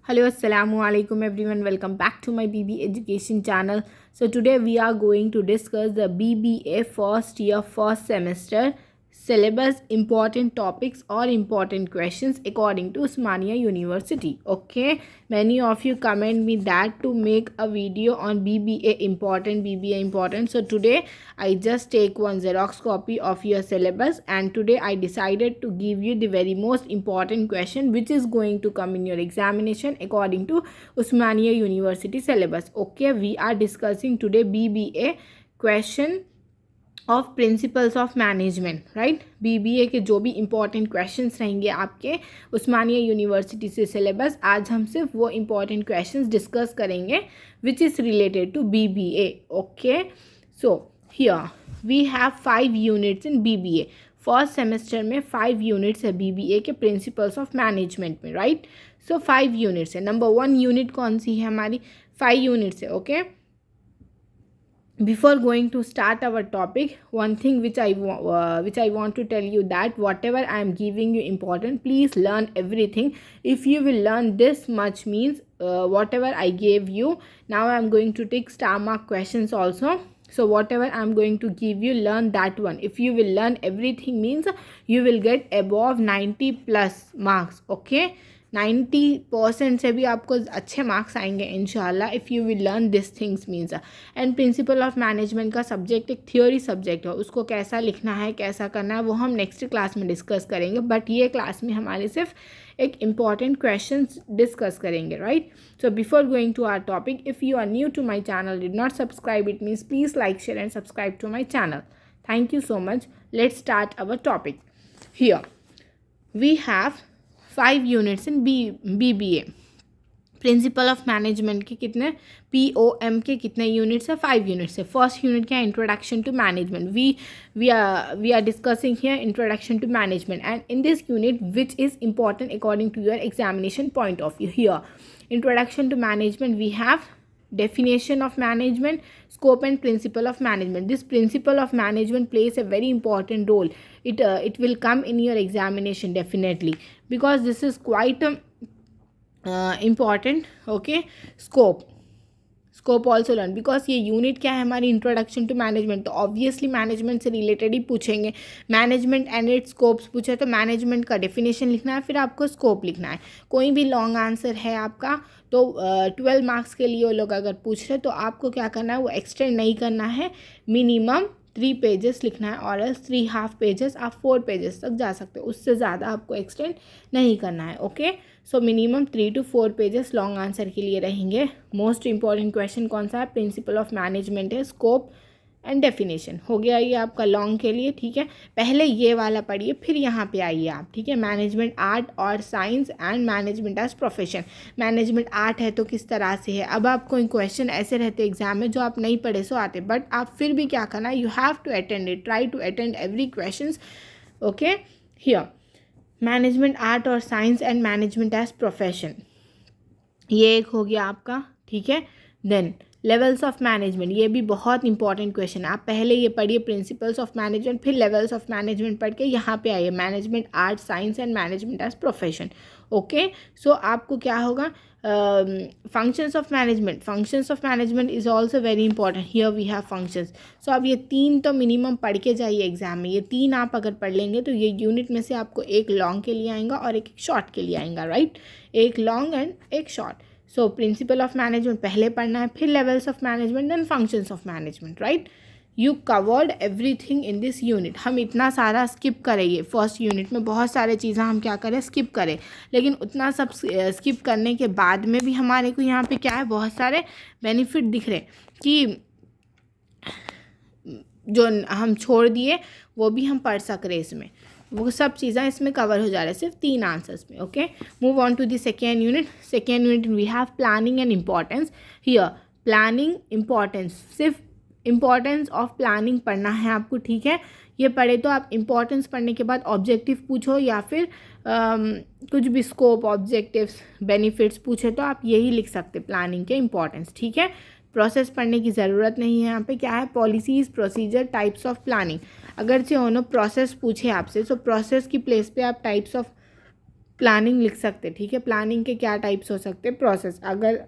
Hello, assalamu alaikum everyone. Welcome back to my BB Education channel. So today we are going to discuss the BBA first year first semester syllabus, important topics or important questions according to Osmania University. Okay, many of you comment me that to make a video on BBA important. So today I just take one Xerox copy of your syllabus, and today I decided to give you the very most important question which is going to come in your examination according to Osmania University syllabus. Okay, we are discussing today BBA question of principles of management, right. BBA के जो भी important questions रहेंगे आपके उस्मानिया university से syllabus, आज हम सिर्फ वो इम्पॉर्टेंट क्वेश्चंस डिस्कस करेंगे which is related to BBA. Okay, so here we have 5 units in BBA. First semester में 5 यूनिट्स है बीबीए के प्रिंसिपल्स ऑफ मैनेजमेंट में, राइट। सो 5 यूनिट्स है। नंबर 1 यूनिट कौन सी है हमारी? 5 यूनिट्स है। Okay, before going to start our topic, one thing which I want to tell you, that whatever I am giving you important, please learn everything. If you will learn this much means whatever I gave you, now I am going to take star mark questions also. So whatever I am going to give you, learn that one. If you will learn everything means you will get above 90 plus marks. Okay, 90% से भी आपको अच्छे marks आएंगे इंशाल्लाह if you will learn this things means. And principal of management का subject एक theory subject है, उसको कैसा लिखना है कैसा करना है वो हम नेक्स्ट क्लास में डिस्कस करेंगे, बट ये क्लास में हमारे सिर्फ एक इम्पॉर्टेंट क्वेश्चन डिस्कस करेंगे, right. So before going to our topic, if you are new to my channel, did not subscribe it means please like share and subscribe to my channel. Thank you so much. Let's start our topic. Here we have 5 units in BBA. Principle of management के कितने, POM के कितने units है? 5 units है। First unit क्या है? Introduction to management. We are discussing here introduction to management, and in this unit which is important according to your examination point of view. Here introduction to management we have definition of management, scope and principle of management. This principle of management plays a very important role. It will come in your examination definitely, because this is quite important. Okay, scope also learn, because ये unit क्या है हमारी? Introduction to management, तो obviously management से related ही पूछेंगे। Management and it's scopes पूछे तो management का डेफिनेशन लिखना है, फिर आपको स्कोप लिखना है। कोई भी लॉन्ग आंसर है आपका तो 12 मार्क्स के लिए वो लोग अगर पूछ रहे तो आपको क्या करना है, वो एक्सटेंड नहीं करना है, मिनिमम 3 पेजेस लिखना है, और एल्स 3 हाफ पेजेस, आप 4 पेजेस तक जा सकते हो, उससे ज़्यादा आपको एक्सटेंड नहीं करना है। Okay, so minimum 3 to 4 pages long answer के लिए रहेंगे। मोस्ट इंपॉर्टेंट क्वेश्चन कौन सा है? प्रिंसिपल ऑफ मैनेजमेंट है, स्कोप एंड डेफिनेशन। हो गया ये आपका लॉन्ग के लिए, ठीक है। पहले ये वाला पढ़िए, फिर यहाँ पे आइए आप, ठीक है। मैनेजमेंट आर्ट और science and management as profession. Management art है तो किस तरह से है? अब आप कोई क्वेश्चन ऐसे रहते एग्जाम में जो आप नहीं पढ़े सो आते, बट आप फिर भी क्या करना है, you have to attend it, try to attend every question. Okay, here management art और science and management as profession, ये एक हो गया आपका, ठीक है। देन लेवल्स ऑफ मैनेजमेंट, ये भी बहुत इंपॉर्टेंट क्वेश्चन है। आप पहले ये पढ़िए प्रिंसिपल्स ऑफ मैनेजमेंट, फिर लेवल्स ऑफ मैनेजमेंट पढ़ के यहाँ पे आइए management art science and management as profession. Okay, so आपको क्या होगा, functions of management is also very important. Here we have functions. So अब ये 3 तो मिनिमम पढ़ के जाइए एग्जाम में। ये 3 आप अगर पढ़ लेंगे तो ये यूनिट में से आपको एक लॉन्ग के लिए आएगा और एक शॉर्ट के लिए आएगा, राइट। एक लॉन्ग एंड एक short. So principle of management पहले पढ़ना है, फिर levels of management, then functions of management, right. You covered everything in this unit. हम इतना सारा स्किप करेंगे फर्स्ट यूनिट में, बहुत सारे चीज़ें हम क्या करें, स्किप करें, लेकिन उतना सब स्किप करने के बाद में भी हमारे को यहाँ पे क्या है, बहुत सारे बेनिफिट दिख रहे कि जो हम छोड़ दिए वो भी हम पढ़ सक रहे इसमें, वो सब चीज़ें इसमें कवर हो जा रहा है सिर्फ 3 आंसर्स में। Okay, move on to the second unit we have planning and importance. Here planning importance, सिर्फ इम्पॉर्टेंस ऑफ प्लानिंग पढ़ना है आपको, ठीक है। ये पढ़े तो आप इम्पॉर्टेंस पढ़ने के बाद ऑब्जेक्टिव पूछो या फिर कुछ भी स्कोप, ऑब्जेक्टिव्स, बेनिफिट्स पूछे तो आप यही लिख सकते प्लानिंग के इम्पॉर्टेंस, ठीक है। प्रोसेस पढ़ने की ज़रूरत नहीं है यहाँ पे। क्या है? Policies, procedure, types of planning. अगर से प्रोसेस पूछे आपसे तो प्रोसेस की प्लेस पे आप टाइप्स ऑफ प्लानिंग लिख सकते, ठीक है। प्लानिंग के क्या टाइप्स हो सकते हैं, प्रोसेस, अगर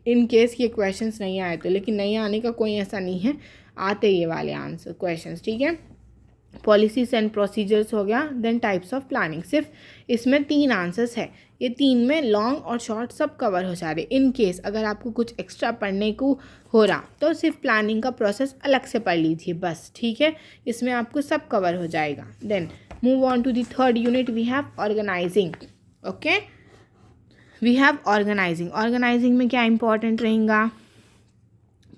इन केस ये क्वेश्चंस नहीं आए तो, लेकिन नहीं आने का कोई ऐसा नहीं है, आते ये वाले आंसर क्वेश्चंस, ठीक है। पॉलिसीज एंड प्रोसीजर्स हो गया, देन टाइप्स ऑफ प्लानिंग, सिर्फ इसमें 3 आंसर्स है, ये 3 में लॉन्ग और शॉर्ट सब कवर हो जा रहे। इन केस अगर आपको कुछ एक्स्ट्रा पढ़ने को हो रहा तो सिर्फ प्लानिंग का प्रोसेस अलग से पढ़ लीजिए बस, ठीक है, इसमें आपको सब कवर हो जाएगा। Then move on to the third unit, we have organising. Okay, we have organising. Organising में क्या इंपॉर्टेंट रहेगा,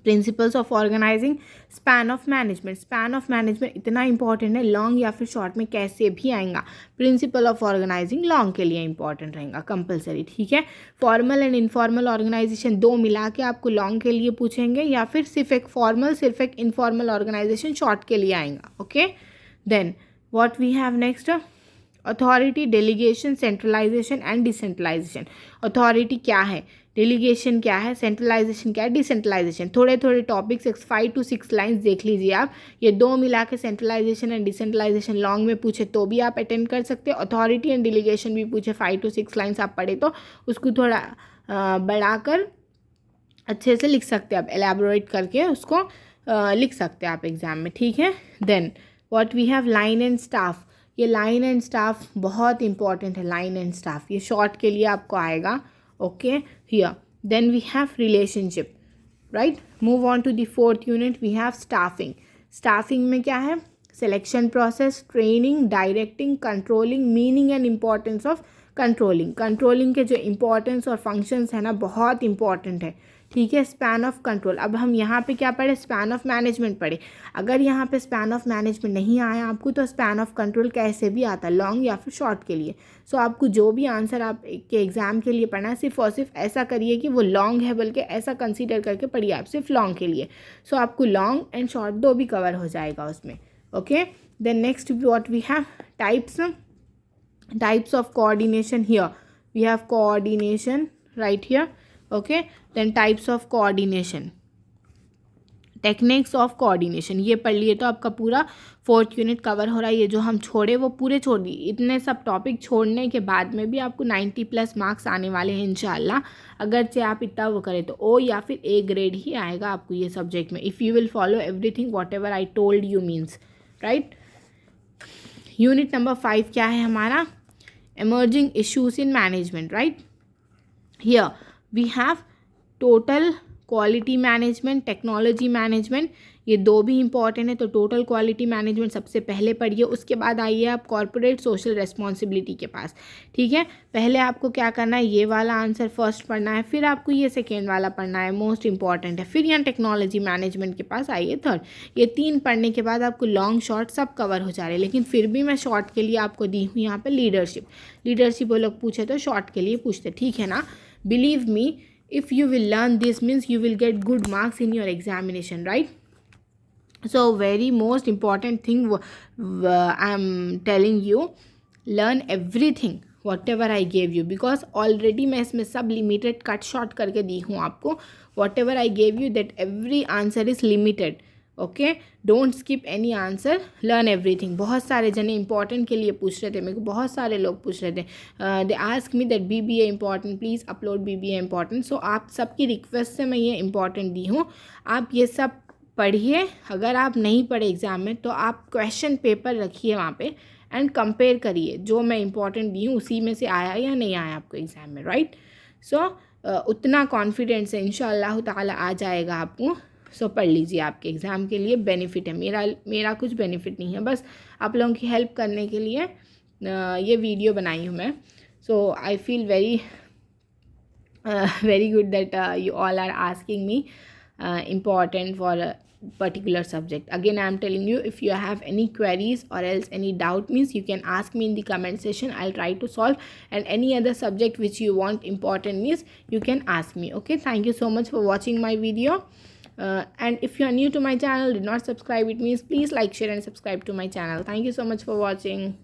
principles of organising, span of management. Span of management इतना इंपॉर्टेंट है, लॉन्ग या फिर शॉर्ट में कैसे भी आएगा। प्रिंसिपल ऑफ ऑर्गेनाइजिंग लॉन्ग के लिए इंपॉर्टेंट रहेगा कंपलसरी, ठीक है। फॉर्मल एंड इनफॉर्मल ऑर्गेनाइजेशन दो मिला के आपको लॉन्ग के लिए पूछेंगे, या फिर सिर्फ एक फॉर्मल सिर्फ एक इनफॉर्मल ऑर्गेनाइजेशन शॉर्ट के लिए आएगा। Okay, then what we have next, authority, delegation, centralisation and decentralisation. Authority क्या है, डेलीगेशन क्या है, सेंट्रलाइजेशन क्या है, डिसेंट्रलाइजेशन। थोड़े थोड़े टॉपिक्स 5 to 6 लाइन्स देख लीजिए आप, ये दो मिला के सेंट्रलाइजेशन एंड डिसेंट्रलाइजेशन लॉन्ग में पूछे तो भी आप अटेंड कर सकते हो। अथॉरिटी एंड डेलीगेशन भी पूछे 5 to 6 लाइन्स आप पढ़े तो उसको थोड़ा बढ़ाकर अच्छे से लिख सकते हैं आप, एलैबोरेट करके उसको लिख सकते हैं आप एग्जाम में, ठीक है। Then what we have, line and staff. ये लाइन एंड स्टाफ बहुत इंपॉर्टेंट है, लाइन एंड स्टाफ ये शॉर्ट के लिए आपको आएगा। Okay, here then we have relationship, right. Move on to the fourth unit, we have staffing. Staffing में क्या है, selection process, training, directing, controlling, meaning and importance of controlling. Controlling के जो इंपॉर्टेंस और फंक्शंस है ना बहुत इंपॉर्टेंट है, ठीक है। स्पैन ऑफ कंट्रोल, अब हम यहाँ पे क्या पढ़े, स्पैन ऑफ मैनेजमेंट पढ़े। अगर यहाँ पे स्पैन ऑफ मैनेजमेंट नहीं आया आपको तो स्पैन ऑफ कंट्रोल कैसे भी आता है, लॉन्ग या फिर शॉर्ट के लिए। सो आपको जो भी आंसर आप के एग्जाम के लिए पढ़ना है सिर्फ और सिर्फ ऐसा करिए कि वो लॉन्ग है, बल्कि ऐसा कंसीडर करके पढ़िए आप सिर्फ लॉन्ग के लिए। सो आपको लॉन्ग एंड शॉर्ट दो भी कवर हो जाएगा उसमें। Okay, then next what we have, types of coordination. Here we have coordination right here. Okay, then types of coordination, techniques of coordination, ये पढ़ लिए तो आपका पूरा 4th यूनिट कवर हो रहा है। ये जो हम छोड़े वो पूरे छोड़ दिए, इतने सब टॉपिक छोड़ने के बाद में भी आपको 90+ मार्क्स आने वाले हैं इंशाल्लाह। अगर से आप इतना वो करें तो O या फिर A ग्रेड ही आएगा आपको ये सब्जेक्ट में, if you will follow everything what ever I told you means, right. Unit number 5 क्या है हमारा, emerging issues in management, right? Here we have total quality management, technology management, ये दो भी इंपॉर्टेंट है। तो टोटल क्वालिटी मैनेजमेंट सबसे पहले पढ़िए, उसके बाद आइए आप कॉर्पोरेट सोशल रेस्पॉन्सिबिलिटी के पास, ठीक है। पहले आपको क्या करना है, ये वाला आंसर फर्स्ट पढ़ना है, फिर आपको ये सेकेंड वाला पढ़ना है, मोस्ट इंपॉर्टेंट है। फिर यहाँ टेक्नोलॉजी मैनेजमेंट के पास आइए थर्ड। ये 3 पढ़ने के बाद आपको लॉन्ग शॉर्ट सब कवर हो जा रहे हैं, लेकिन फिर भी मैं शॉर्ट के लिए आपको दी हूँ यहाँ पर लीडरशिप वो लोग पूछे तो शॉर्ट के लिए पूछते, ठीक है ना। Believe me, if you will learn this means you will get good marks in your examination, right? So very most important thing I'm telling you, learn everything whatever I gave you, because already मैं इसमें सब limited cut short करके दी हूँ आपको। whatever I gave you that every answer is limited, okay, don't skip any answer, learn everything. बहुत सारे जने important के लिए पूछ रहे थे, मेरे को बहुत सारे लोग पूछ रहे थे, they ask me that BBA important, please upload BBA important. So आप सबकी रिक्वेस्ट से मैं ये इंपॉर्टेंट दी हूँ, आप ये सब पढ़िए। अगर आप नहीं पढ़े एग्ज़ाम में तो आप क्वेश्चन पेपर रखिए वहाँ पे एंड कंपेयर करिए, जो मैं इंपॉर्टेंट दी हूँ उसी में से आया या नहीं आया आपको एग्ज़ाम में, राइट। सो उतना कॉन्फिडेंस है इंशाअल्लाह ताला आ जाएगा आपको। सो पढ़ लीजिए, आपके एग्ज़ाम के लिए बेनिफिट है। मेरा कुछ बेनिफिट नहीं है, बस आप लोगों की हेल्प करने के लिए ये वीडियो बनाई हूँ मैं। So I feel very good that you all are asking me important for a particular subject. Again I am telling you, if you have any queries or else any doubt means you can ask me in the comment section, I'll try to solve. And any other subject which you want important means you can ask me. Okay, thank you so much for watching my video. And if you are new to my channel, do not subscribe, it means please like, share and subscribe to my channel. Thank you so much for watching.